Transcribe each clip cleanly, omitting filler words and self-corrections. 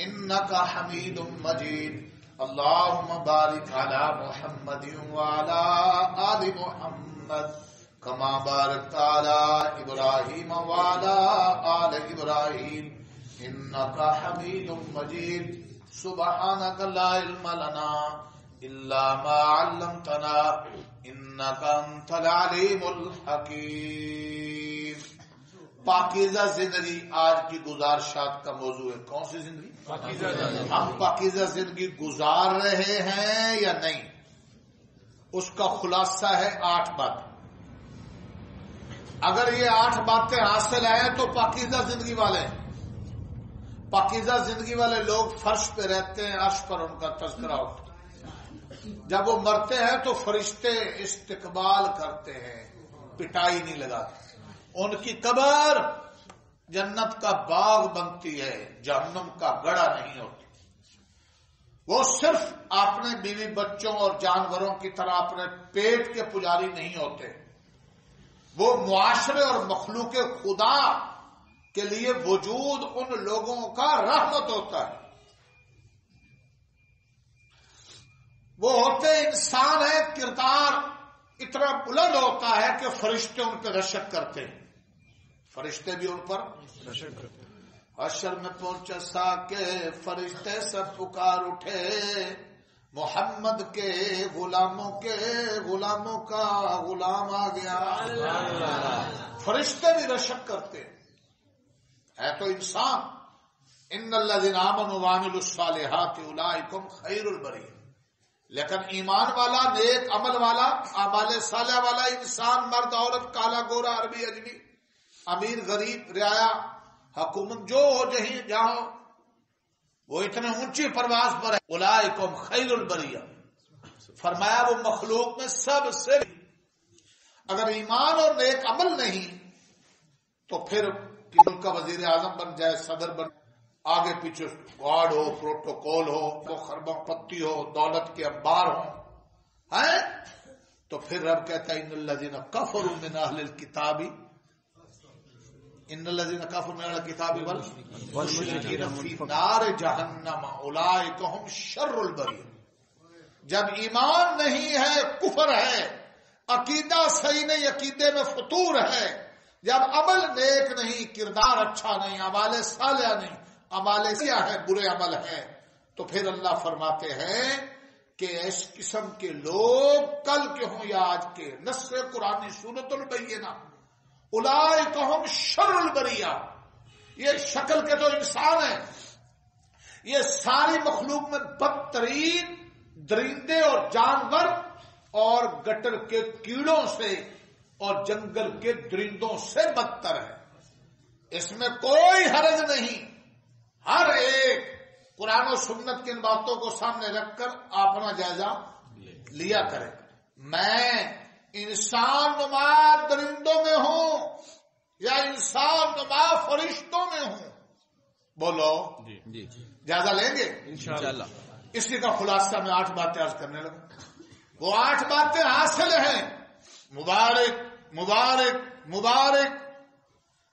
إنك حميد مجيد اللهم بارك على محمد وعلى آل محمد كما باركت على إبراهيم وعلى آل إبراهيم إنك حميد مجيد سبحانك لا علم لنا إلا ما علمتنا إنك أنت العليم الحكيم. پاکیزہ زندگی آج کی گزارشات کا موضوع ہے. کون سی زندگی؟ ہم پاکیزہ زندگی گزار رہے ہیں یا نہیں؟ اس کا خلاصہ ہے 8 باتیں. اگر یہ 8 باتیں حاصل ہیں تو پاکیزہ زندگی والے ہیں. پاکیزہ زندگی والے لوگ فرش پہ رہتے ہیں، عرش پر ان کا تذکرہ ہوتا ہے. جب وہ مرتے ہیں تو فرشتے استقبال کرتے ہیں، پٹائی نہیں لگاتے. ان کی قبر جنت کا باغ بنتی ہے، جہنم کا گڑھا نہیں ہوتی. وہ صرف اپنے بیوی بچوں اور جانوروں کی طرح اپنے پیٹ کے پجاری نہیں ہوتے. وہ معاشرے اور مخلوق خدا کے لیے وجود ان لوگوں کا رحمت ہوتا ہے. وہ ہوتے انسان ہے، کردار اتنا بلند ہوتا ہے کہ فرشتے ان پہ رشک کرتے ہیں. فرشتے بھی ان پر رشک کرتے ہیں. حشر میں پہنچا سا کہ فرشتے سب پکار اٹھے، محمد کے غلاموں کا غلام آ گیا. فرشتے بھی رشک کرتے ہیں. ہے تو انسان. ان الذین آمنوا وعملوا الصالحات اولئک هم خیر البریہ. لیکن ایمان والا، نیک عمل والا، اعمال صالح والا انسان، مرد عورت، کالا گورا، عربی اجمی، امیر غریب، رعایا، حکومت، جو ہو جہاں ہو، وہ اتنے اونچی پرواز پر ہے. اولئکم خیر البریہ. فرمایا وہ مخلوق میں سب سے. اگر ایمان اور نیک عمل نہیں تو پھر ملک کا وزیر اعظم بن جائے، صدر بن، آگے پیچھے گارڈ ہو، پروٹوکول ہو، وہ خربہ پتی ہو، دولت کے انبار ہو، ہیں تو پھر رب کہتا ہے ان الذین کفروا من اہل الکتاب، ان الذین کفروا من اہل الکتاب والمشرکین فی نار جہنم اولئک هم شر البریہ. جب ایمان نہیں ہے، کفر ہے، عقیدہ صحیح نہیں، عقیدے میں فطور ہے، جب عمل نیک نہیں، کردار اچھا نہیں، اعمال صالحہ نہیں، اعمال سیاہ ہے، برے عمل ہے، تو پھر اللہ فرماتے ہیں کہ اس قسم کے لوگ کل کے ہوں یا آج کے، نص قرآنی سورۃ البینہ، اولئک هم شر البریہ. یہ شکل کے تو انسان ہیں، یہ ساری مخلوق میں بدترین درندے اور جانور اور گٹر کے کیڑوں سے اور جنگل کے درندوں سے بدتر ہے. اس میں کوئی حرج نہیں. ہر ایک قرآن و سنت کی ان باتوں کو سامنے رکھ کر اپنا جائزہ لیا کرے. میں انسان نما درندوں میں ہوں یا انسان نما فرشتوں میں ہوں؟ بولو. جائزہ لیں گے انشاءاللہ. اسی کا خلاصہ میں 8 باتیں عرض کرنے لگا. وہ 8 باتیں حاصل ہیں. مبارک مبارک مبارک.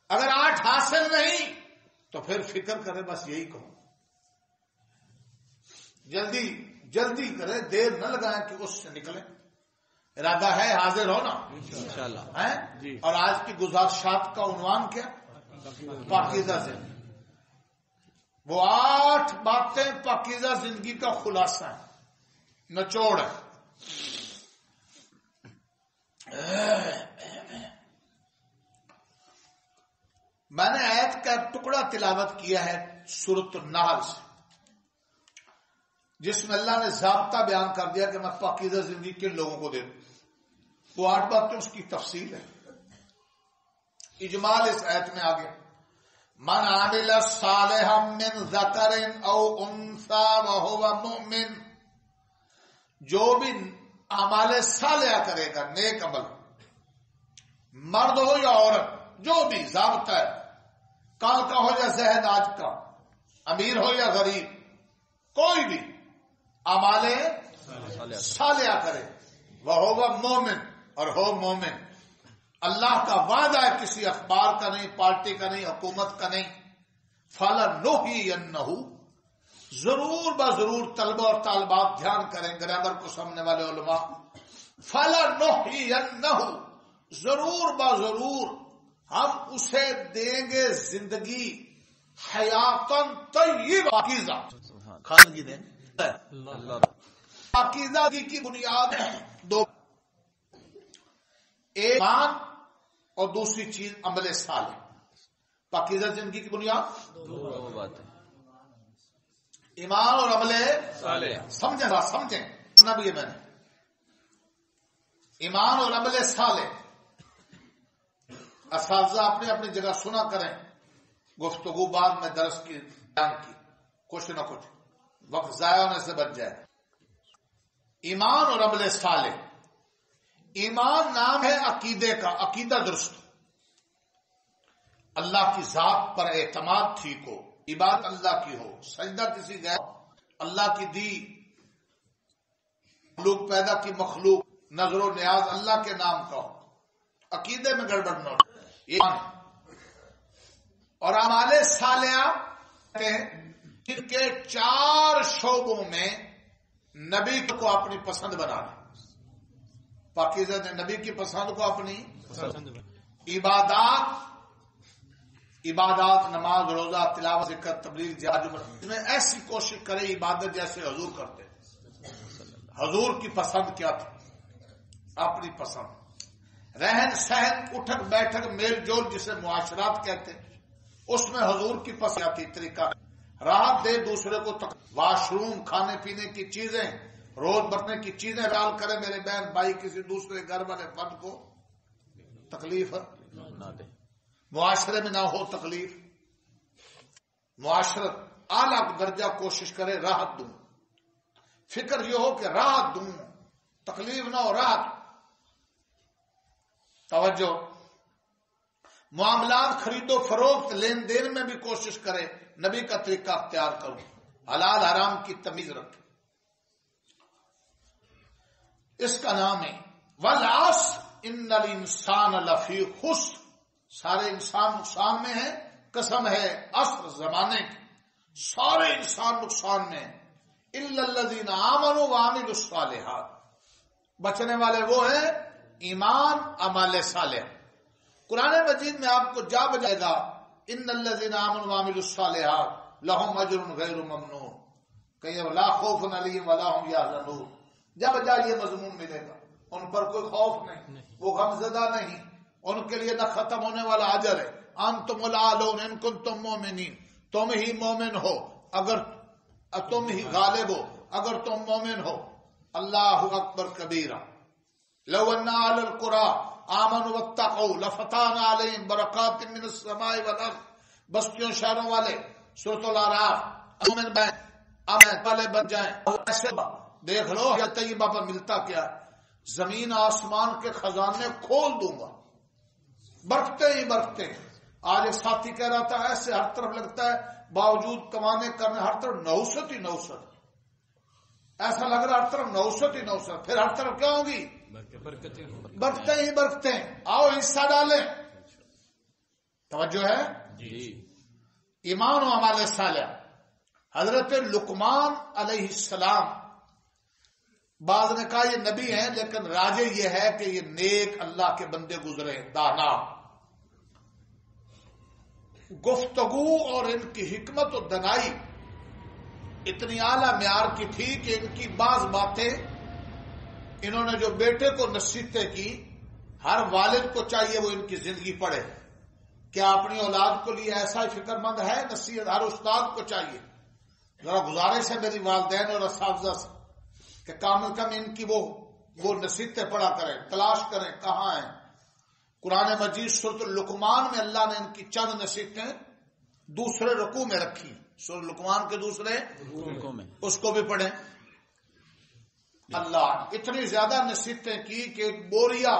اگر 8 حاصل نہیں تو پھر فکر کرے. بس یہی کہوں، جلدی کرے، دیر نہ لگائیں کہ اس سے نکلیں. ارادہ ہے حاضر ہونا انشاءاللہ. اور آج کی گزارشات کا عنوان کیا؟ پاکیزہ زندگی. وہ 8 باتیں پاکیزہ زندگی کا خلاصہ ہے، نچوڑ ہے. میں نے آیت کا ٹکڑا تلاوت کیا ہے سورۃ النحل سے، جس میں اللہ نے ضابطہ بیان کر دیا کہ میں پاکیزہ زندگی کن لوگوں کو دے دوں. وہ 8 باتیں اس کی تفصیل ہے. اجمال اس آیت میں آگے من عمل صالحا من ذکر او انثی وهو مؤمن. جو بھی اعمال صالحہ کرے گا، نیک عمل، مرد ہو یا عورت، جو بھی ضابطہ ہے، کل کا ہو یا زہد آج کا، امیر ہو یا غریب، کوئی بھی اعمال صالحہ کرے، وہ ہوگا مومن، اور ہو مومن. اللہ کا وعدہ ہے، کسی اخبار کا نہیں، پارٹی کا نہیں، حکومت کا نہیں. فَلَنُحْيِيَنَّهُ ضرور بضرور طلبہ اور طالبات دھیان کریں، گرامر کو سمجھنے والے علماء، فَلَنُحْيِيَنَّهُ، ضرور بضرور ہم اسے دیں گے زندگی حیاتن طیب پاکیزہ، خاندگی دیں گے پاکیزہ کی بنیاد ہے دو، ایمان اور دوسری چیز عمل صالح۔ پاکیزہ زندگی کی بنیاد دو بات ہے، ایمان اور عمل صالح۔ سمجھیں سنا بھی ہے میں نے، ایمان اور عمل صالح۔ اساتذہ اپنی اپنی جگہ سنا کریں، گفتگو بعد میں درس کی بیان کی، کچھ نہ کچھ وقت ضائع ہونے سے بچ جائے۔ ایمان اور عمل صالح، ایمان نام ہے عقیدے کا، عقیدہ درست، اللہ کی ذات پر اعتماد ٹھیک ہو، عبادت اللہ کی ہو، سجدہ کسی غیر، اللہ کی دی مخلوق پیدا کی مخلوق، نظر و نیاز اللہ کے نام کا ہو، عقیدے میں گڑبڑ نہ ہو، ایمان۔ اور اعمال صالحہ جن کے 4 شعبوں میں نبی کو اپنی پسند بنا لیں، پاکیزہ نے نبی کی پسند کو اپنی عبادات، نماز، روزہ، تلاوت، ذکر، تبلیغ، جہاد، اس میں ایسی کوشش کرے عبادت جیسے حضور کرتے۔ حضور کی پسند کیا تھی؟ اپنی پسند، رہن سہن، اٹھک بیٹھک، میل جول جسے معاشرات کہتے ہیں، اس میں حضور کی پسند کیا تھی؟ طریقہ راحت دے دوسرے کو، واش روم، کھانے پینے کی چیزیں، روز برتنے کی چیزیں ڈال کرے میرے بہن بھائی، کسی دوسرے گھر والے فرد کو تکلیف نہ دے، معاشرے میں نہ ہو تکلیف، معاشرت اعلیٰ درجہ کوشش کرے راحت دوں، فکر یہ ہو کہ راحت دوں، تکلیف نہ ہو، راحت۔ توجہ، معاملات خرید و فروخت، لین دین میں بھی کوشش کرے نبی کا طریقہ اختیار کروں، حلال حرام کی تمیز رکھے، اس کا نام ہے وَالْعَصْرِ إِنَّ الْإِنسَانَ لَفِي خُسْرٍ، سارے انسان نقصان میں ہیں، قسم ہے عصر زمانے کی، سارے انسان نقصان میں ہیں، إِلَّا الَّذِينَ آمَنُوا وَعَمِلُوا الصَّالِحَاتِ، بچنے والے وہ ہیں ایمان عمل صالح۔ قرآن مجید میں آپ کو جا بجائے گا ان الذین آمنوا وعملوا الصالحات لهم اجر غیر ممنون، کہیں لا خوف علیہم ولا هم یحزنون، جا بجا یہ مضمون ملے گا، ان پر کوئی خوف نہیں، وہ غم زدہ نہیں، ان کے لیے نہ ختم ہونے والا اجر ہے۔ انتم الاعلون ان کنتم مؤمنین، تم ہی مومن ہو اگر تم ہی غالب ہو اگر تم مومن ہو۔ اللہ اکبر کبیرہ، لو ان اہل القرى آمنوا واتقوا لفتحنا علیہم برکات من السماء والارض، بستیوں شہروں والے، سورۃ الاعراف، امن والے بن جائیں، ایسے دیکھ لو یا طیبہ پر ملتا کیا، زمین آسمان کے خزانے کھول دوں گا، برکتے ہی برکتے ہیں۔ آج ایک ساتھی کہہ رہا تھا ایسے ہر طرف لگتا ہے باوجود کمانے کرنے ہر طرف نوست ہی نوست، ایسا لگ رہا ہر طرف نوست ہی نوست، پھر ہر طرف کیا ہوگی؟ برکتے ہی برکتے ہیں۔ آؤ حصہ ڈالیں، توجہ ہے جی۔ ایمان و اعمال صالح، حضرت لقمان علیہ السلام، بعض نے کہا یہ نبی ہیں لیکن راجے یہ ہے کہ یہ نیک اللہ کے بندے گزرے، دانا، گفتگو اور ان کی حکمت و دنائی اتنی اعلیٰ معیار کی تھی کہ ان کی بعض باتیں انہوں نے جو بیٹے کو نصیحتیں کی، ہر والد کو چاہیے وہ ان کی زندگی پڑھے۔ کیا اپنی اولاد کو لیے ایسا ہی فکر مند ہے؟ نصیحت ہر استاد کو چاہیے، ذرا گزارش ہے میری والدین اور اساتذہ سے کہ کم از کم ان کی وہ نصیحتیں پڑھا کریں، تلاش کریں کہاں ہیں۔ قرآن مجید سورۃ لقمان میں اللہ نے ان کی چند نصیحتیں دوسرے رکوع میں رکھی، سورۃ لقمان کے دوسرے رکوع میں، اس کو بھی پڑھیں۔ اللہ اتنی زیادہ نصیحتیں کی کہ ایک بوریا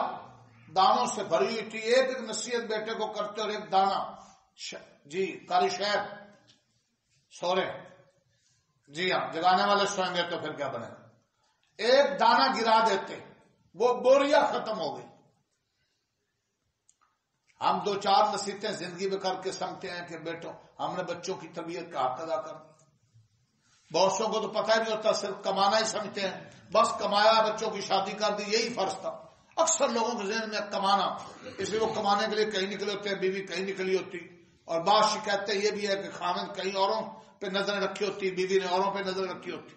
دانوں سے بھری ہوئی تھی، ایک نصیحت بیٹے کو کرتے اور ایک دانہ جی قاری شیب سو رہے، جی ہاں جگانے والے سوئیں گے تو پھر کیا بنے، ایک دانہ گرا دیتے وہ بوریا ختم ہو گئی۔ ہم 2-4 نصیحتیں زندگی میں کر کے سمجھتے ہیں کہ بیٹوں ہم نے بچوں کی تربیت کا حق ادا کر دیا، بہت سو کو تو پتہ ہی نہیں ہوتا، صرف کمانا ہی سمجھتے ہیں، بس کمایا بچوں کی شادی کر دی، یہی فرض تھا۔ اکثر لوگوں کے ذہن میں کمانا، اس لیے وہ کمانے کے لیے کہیں نکلے ہوتے ہیں، بیوی کہیں نکلی ہوتی، اور بعض شکایتیں یہ بھی ہے کہ خاوند کہیں اوروں پہ نظر رکھی ہوتی، بیوی نے اوروں پہ نظر رکھی ہوتی،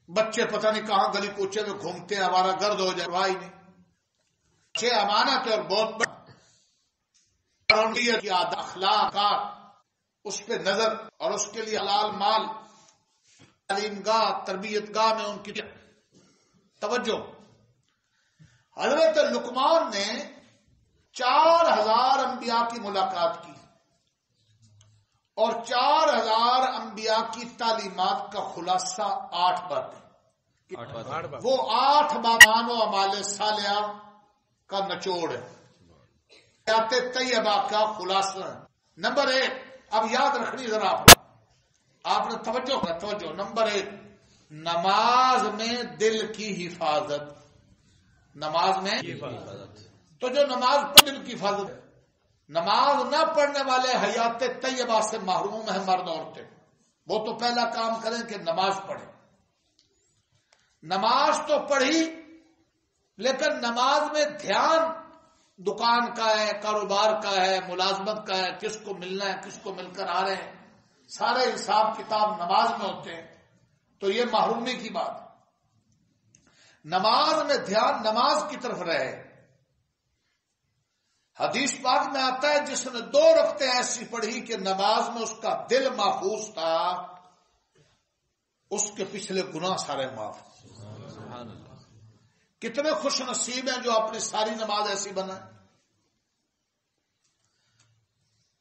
بچے پتہ نہیں کہاں گلی کوچے میں گھومتے ہیں، ہمارا گرد ہو جائے بھائی نہیں۔ اچھے امانت ہے اور بہت بڑا اخلاق، اس پہ نظر، اور اس کے لیے حلال مال، تعلیم گاہ، تربیت گاہ میں ان کی توجہ۔ حضرت لقمان نے 4000 انبیاء کی ملاقات کی، اور 4000 انبیاء کی تعلیمات کا خلاصہ 8 باتیں، وہ 8 اعمال و اعمال صالحہ کا نچوڑ ہے، حیات طیبہ کا خلاصہ ہے۔ نمبر 1، اب یاد رکھنی ذرا آپ نے توجہ، نمبر 1، نماز میں دل کی حفاظت۔ نماز میں تو جو نماز پڑھ دل کی حفاظت ہے، نماز نہ پڑھنے والے حیات طیبہ سے محروم ہیں مرد عورتیں۔ وہ تو پہلا کام کریں کہ نماز پڑھیں۔ نماز تو پڑھی، لیکن نماز میں دھیان دکان کا ہے، کاروبار کا ہے، ملازمت کا ہے، کس کو ملنا ہے، کس کو مل کر آ رہے ہیں، سارے حساب کتاب نماز میں ہوتے ہیں، تو یہ محرومی کی بات۔ نماز میں دھیان نماز کی طرف رہے۔ حدیث پاک میں آتا ہے جس نے 2 رکعتیں ایسی پڑھی کہ نماز میں اس کا دل محفوظ تھا، اس کے پچھلے گناہ سارے معاف۔ کتنے خوش نصیب ہیں جو اپنی ساری نماز ایسی بنائے۔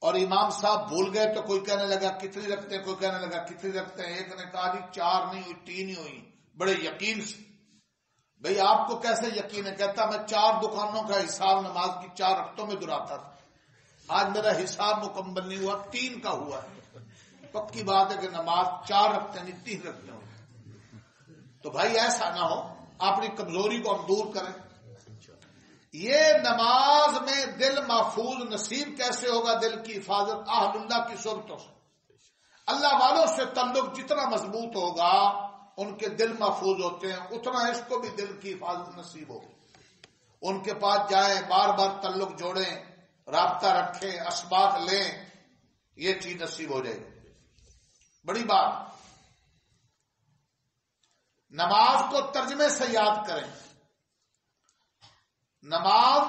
اور امام صاحب بھول گئے تو کوئی کہنے لگا کتنی رکھتے ہیں، کوئی کہنے لگا کتنی رکھتے ہیں، ایک نے کہا جی 4 نہیں ہوئی، 3 ہی ہوئی، بڑے یقین سے۔ بھئی آپ کو کیسے یقین ہے؟ کہتا میں 4 دکانوں کا حساب نماز کی 4 رکعتوں میں دراتا تھا، آج میرا حساب مکمل نہیں ہوا، 3 کا ہوا ہے۔ پکی بات ہے کہ نماز 4 رکعتیں نہیں 3 رکعتیں ہوں۔ تو بھائی ایسا نہ ہو، اپنی کمزوری کو ہم دور کریں۔ یہ نماز میں دل محفوظ نصیب کیسے ہوگا؟ دل کی حفاظت اہل اللہ کی صحبتوں سے، اللہ والوں سے تعلق جتنا مضبوط ہوگا ان کے دل محفوظ ہوتے ہیں، اتنا اس کو بھی دل کی حفاظت نصیب ہوگی۔ ان کے پاس جائیں، بار بار تعلق جوڑیں، رابطہ رکھیں، اسباق لیں، یہ چیز نصیب ہو جائے گی۔ بڑی بات، نماز کو ترجمے سے یاد کریں۔ نماز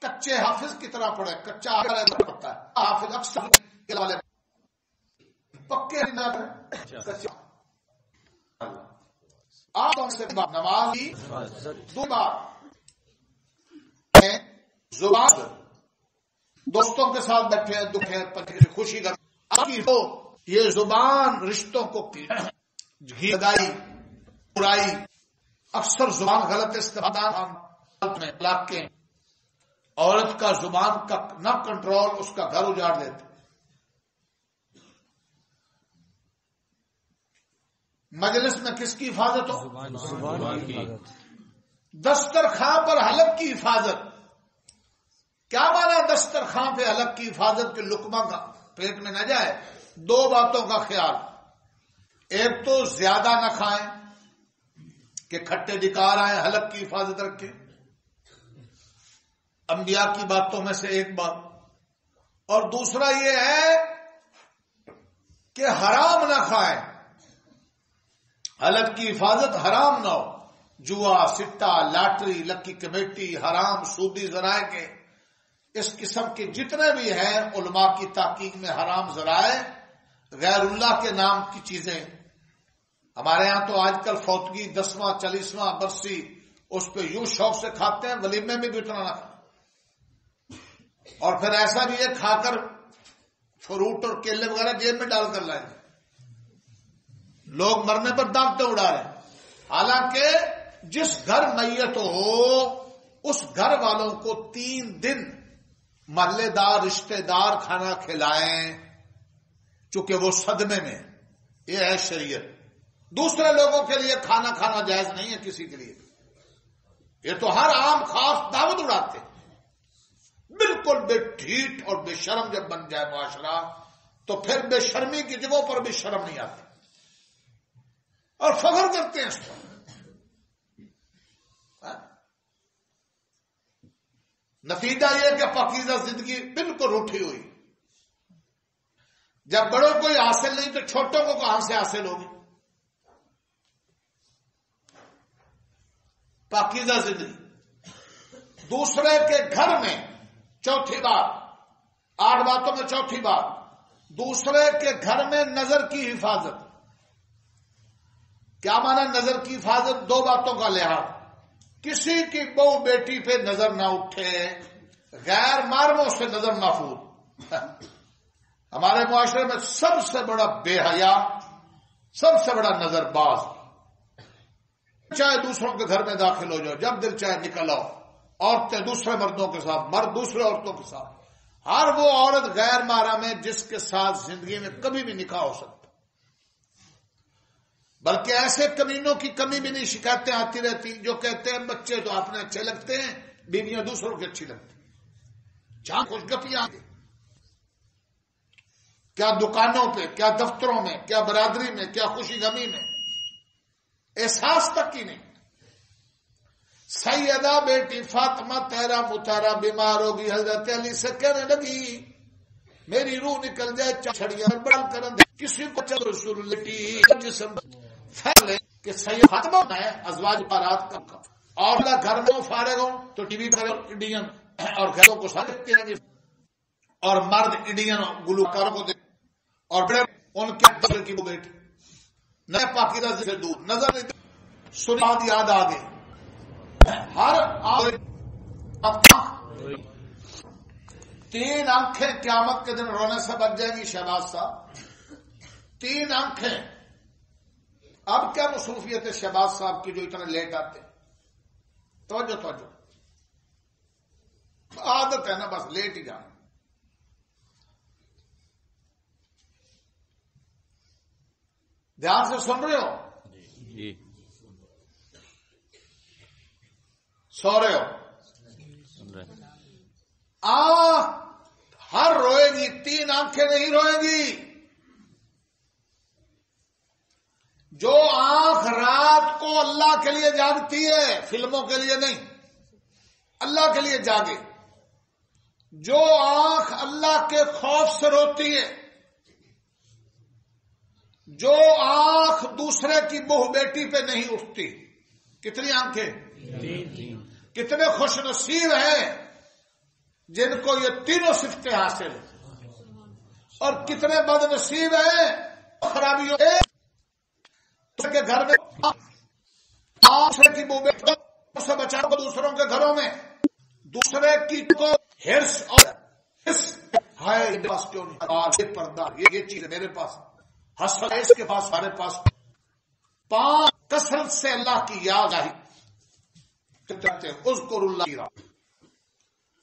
کچے حافظ کی طرح پڑھے، کچا پڑتا ہے حافظ اکثر والے پکے نماز کی 2 بات، زبان دوستوں کے ساتھ بیٹھے ہیں، دکھ ہے، خوشی کا یہ زبان رشتوں کو گھی لگائی، برائی، اکثر زبان غلط استعمال میں علاقے، عورت کا زبان کا نہ کنٹرول اس کا گھر اجاڑ دیتے۔ مجلس میں کس کی حفاظت ہو؟ زبان کی۔ دسترخوان پر حلق کی حفاظت۔ کیا مانا دسترخوان پہ حلق کی حفاظت کے لقمہ کا پیٹ میں نہ جائے؟ 2 باتوں کا خیال، ایک تو زیادہ نہ کھائیں کہ کھٹے ڈکار آئیں، حلق کی حفاظت رکھیں، انبیاء کی باتوں میں سے ایک بات، اور دوسرا یہ ہے کہ حرام نہ کھائیں، حلق کی حفاظت حرام نہ ہو، جوا، سٹا، لاٹری، لکی کمیٹی، حرام سودی ذرائع کے اس قسم کے جتنے بھی ہیں علماء کی تحقیق میں حرام ذرائع، غیر اللہ کے نام کی چیزیں۔ ہمارے ہاں تو آج کل فوتگی 10واں 40واں برسی اس پہ یوں شوق سے کھاتے ہیں، ولیمے میں بھی اتنا نہ کھائیں، اور پھر ایسا بھی ہے کھا کر فروٹ اور کیلے وغیرہ جیب میں ڈال کر لائیں، لوگ مرنے پر داغتے اڑا رہے ہیں۔ حالانکہ جس گھر میت ہو اس گھر والوں کو 3 دن محلے دار رشتہ دار کھانا کھلائیں، چونکہ وہ صدمے میں، یہ ہے شریعت۔ دوسرے لوگوں کے لیے کھانا کھانا جائز نہیں ہے کسی کے لیے، یہ تو ہر عام خاص دعوت اڑاتے، بالکل بے ٹھیٹ اور بے شرم جب بن جائے معاشرہ تو پھر بے شرمی کی جگہوں پر بھی شرم نہیں آتی اور فخر کرتے ہیں اس پر. نتیجہ یہ کہ پاکیزہ زندگی بالکل اٹھی ہوئی. جب بڑوں کو ہی حاصل نہیں تو چھوٹوں کو کہاں سے حاصل ہوگی؟ پاکیزہ زندگی. دوسرے کے گھر میں، چوتھی بات، 8 باتوں میں چوتھی بات، دوسرے کے گھر میں نظر کی حفاظت. کیا مانا نظر کی حفاظت؟ 2 باتوں کا لحاظ. کسی کی بہو بیٹی پہ نظر نہ اٹھے، غیر محرموں سے نظر محفوظ. ہمارے معاشرے میں سب سے بڑا بے حیا، سب سے بڑا نظر باز. چاہے دوسروں کے گھر میں داخل ہو جاؤ، جب دل چاہے نکل آؤ. عورتیں دوسرے مردوں کے ساتھ، مرد دوسرے عورتوں کے ساتھ. ہر وہ عورت غیر محرم ہے جس کے ساتھ زندگی میں کبھی بھی نکاح ہو سکتا. بلکہ ایسے کمینوں کی کمی بھی نہیں. شکایتیں آتی رہتی جو کہتے ہیں بچے تو اپنے اچھے لگتے ہیں، بیویاں دوسروں کی اچھی لگتی. جہاں خوش گپیاں، کیا دکانوں پہ، کیا دفتروں میں، کیا برادری میں، کیا خوشی غمی میں، احساس تک ہی نہیں. سیدہ بیٹی فاطمہ تیرا متارا بیمار ہوگی، حضرت علی سے کہنے لگی میری روح نکل جائے چھڑیاں بڑھ کر کسی کو چل رسول لٹی جسم پھیلے کہ سید فاطمہ ہے ازواج بارات کا. اور گھر میں فارغ ہوں تو ٹی وی پر انڈین اور گھروں کو ساتھ دیکھتے ہیں، اور مرد انڈین گلوکاروں کو دیکھ، اور بڑے ان کے دل کی وہ بیٹی نئے پاکیزہ سے دور نظر نہیں. سناد یاد آ گئی. ہر 3 آنکھیں قیامت کے دن رونے سے بچ جائیں گی. شہباز صاحب 3 آنکھیں. اب کیا مصروفیت ہے شہباز صاحب کی جو اتنے لیٹ آتے؟ توجہ عادت ہے نا، بس لیٹ ہی جانا. دھیان سے سن رہے ہو؟ جی. سو رہے ہو؟ ہر روئے گی، 3 آنکھیں نہیں روئیں گی. جو آنکھ رات کو اللہ کے لیے جاگتی ہے، فلموں کے لیے نہیں، اللہ کے لیے جاگے. جو آنکھ اللہ کے خوف سے روتی ہے، جو آنکھ دوسرے کی بہو بیٹی پہ نہیں اٹھتی. کتنی آنکھیں؟ 3. کتنے خوش نصیب ہیں جن کو یہ تینوں صفتیں حاصل ہیں، اور کتنے بد نصیب ہیں خرابیوں کے گھر میں دوسرے کی بہو بیٹیوں سے بچاؤ. دوسروں کے گھروں میں دوسرے کی کو ہرس اور ہائے میرے پاس کیوں نہیں، اور یہ پردہ یہ چیز ہے میرے پاس، حسد اس کے پاس، ہمارے پاس. 5 کثرت سے اللہ کی یاد آئی. اذکر اللہ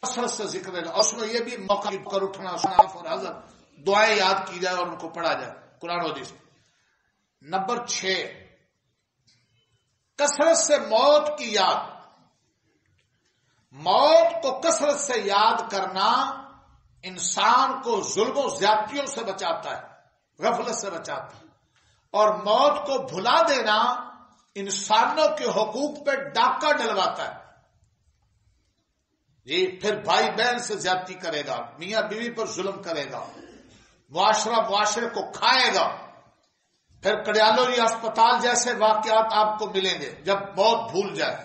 کثرت سے ذکر ہے. اور اس میں یہ بھی موقع کر اٹھنا شناف اور حضرت دعائیں یاد کی جائے اور ان کو پڑھا جائے قرآن و حدیث. نمبر 6 کثرت سے موت کی یاد. موت کو کثرت سے یاد کرنا انسان کو ظلم و زیادتیوں سے بچاتا ہے، غفلت سے بچاتا ہے. اور موت کو بھلا دینا انسانوں کے حقوق پہ ڈاکہ ڈلواتا ہے. جی پھر بھائی بہن سے زیادتی کرے گا، میاں بیوی پر ظلم کرے گا، معاشرہ معاشرے کو کھائے گا. پھر کڈیالوجی اسپتال جیسے واقعات آپ کو ملیں گے جب موت بھول جائے.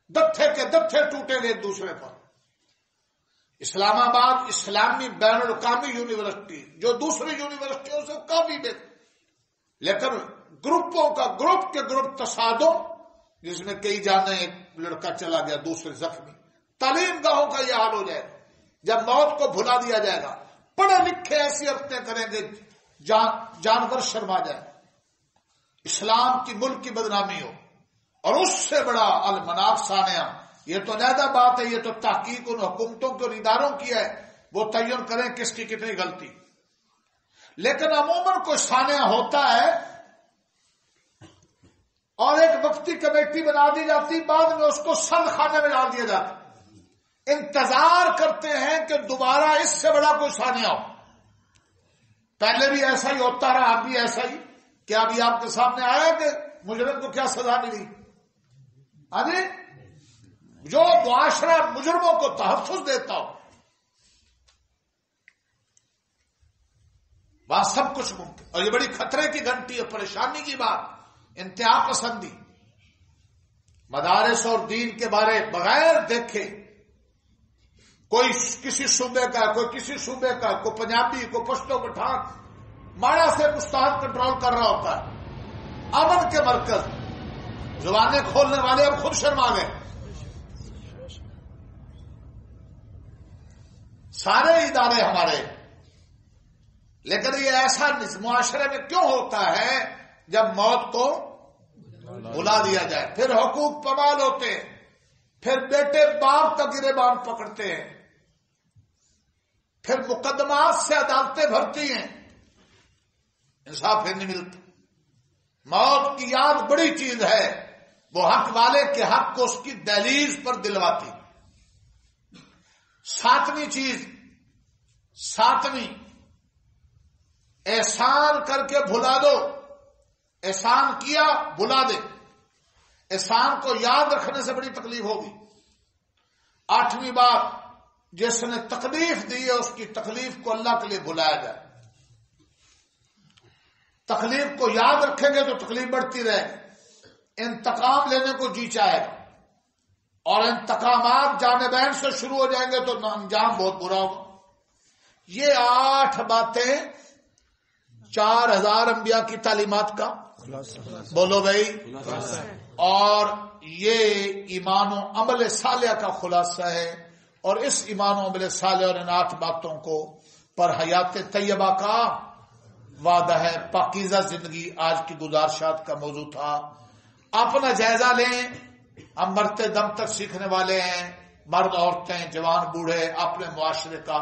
دتھے کے دتھے ٹوٹیں گے ایک دوسرے پر. اسلام آباد اسلامی بین الاقوامی یونیورسٹی جو دوسری یونیورسٹیوں سے کافی بہتر، لیکن گروپوں کا گروپ کے گروپ تصادم جس میں کئی جانے، ایک لڑکا چلا گیا دوسرے زخمی. تعلیم گاہوں کا یہ حال ہو جائے گا جب موت کو بھلا دیا جائے گا. پڑھے لکھے ایسی حرکتیں کریں گے جانور شرما جائے. اسلام کی ملک کی بدنامی ہو. اور اس سے بڑا المناف ثانیہ، یہ تو علیحدہ بات ہے، یہ تو تحقیق ان حکومتوں کے اداروں کی ہے، وہ تعین کریں کس کی کتنی غلطی. لیکن عموماً کوئی ثانیہ ہوتا ہے اور ایک وقتی کمیٹی بنا دی جاتی، بعد میں اس کو سند خانے میں ڈال دیا جاتا. انتظار کرتے ہیں کہ دوبارہ اس سے بڑا کوئی ثانیہ ہو. پہلے بھی ایسا ہی ہوتا رہا، اب بھی ایسا ہی. کیا ابھی آپ کے سامنے آیا کہ مجرم کو کیا سزا ملی؟ ابھی جو معاشرہ مجرموں کو تحفظ دیتا ہو، وہاں سب کچھ ممکن. اور یہ بڑی خطرے کی گھنٹی ہے، پریشانی کی بات، انتہا پسندی. مدارس اور دین کے بارے بغیر دیکھے کوئی کسی صوبے کا، کوئی کسی صوبے کا، کوئی پنجابی، کوئی پشتو پٹھان ماڑا سے مستعد کنٹرول کر رہا ہوتا ہے. امن کے مرکز، زبانیں کھولنے والے اب خود شرما گئے. سارے ادارے ہمارے، لیکن یہ ایسا معاشرے میں کیوں ہوتا ہے؟ جب موت کو بلا دیا جائے، پھر حقوق پامال ہوتے ہیں، پھر بیٹے باپ کا گریبان پکڑتے ہیں، پھر مقدمات سے عدالتیں بھرتی ہیں، انصاف پھر نہیں ملتا. موت کی یاد بڑی چیز ہے، وہ حق والے کے حق کو اس کی دہلیز پر دلواتی. ساتویں چیز، احسان کر کے بھلا دو. احسان کیا بھلا دے. احسان کو یاد رکھنے سے بڑی تکلیف ہوگی. 8ویں بات، جس نے تکلیف دی ہے اس کی تکلیف کو اللہ کے لیے بھلایا جائے. تکلیف کو یاد رکھیں گے تو تکلیف بڑھتی رہے گی. انتقام لینے کو جی چاہے گا، اور انتقامات جانبین سے شروع ہو جائیں گے تو انجام بہت برا ہوگا. یہ 8 باتیں 4000 انبیاء کی تعلیمات کا بولو بھائی، اور یہ ایمان و عمل صالح کا خلاصہ ہے. اور اس ایمان و عمل صالح اور ان 8 باتوں کو پر حیات طیبہ کا وعدہ ہے. پاکیزہ زندگی آج کی گزارشات کا موضوع تھا. اپنا جائزہ لیں. ہم مرتے دم تک سیکھنے والے ہیں، مرد عورتیں جوان بوڑھے، اپنے معاشرے کا.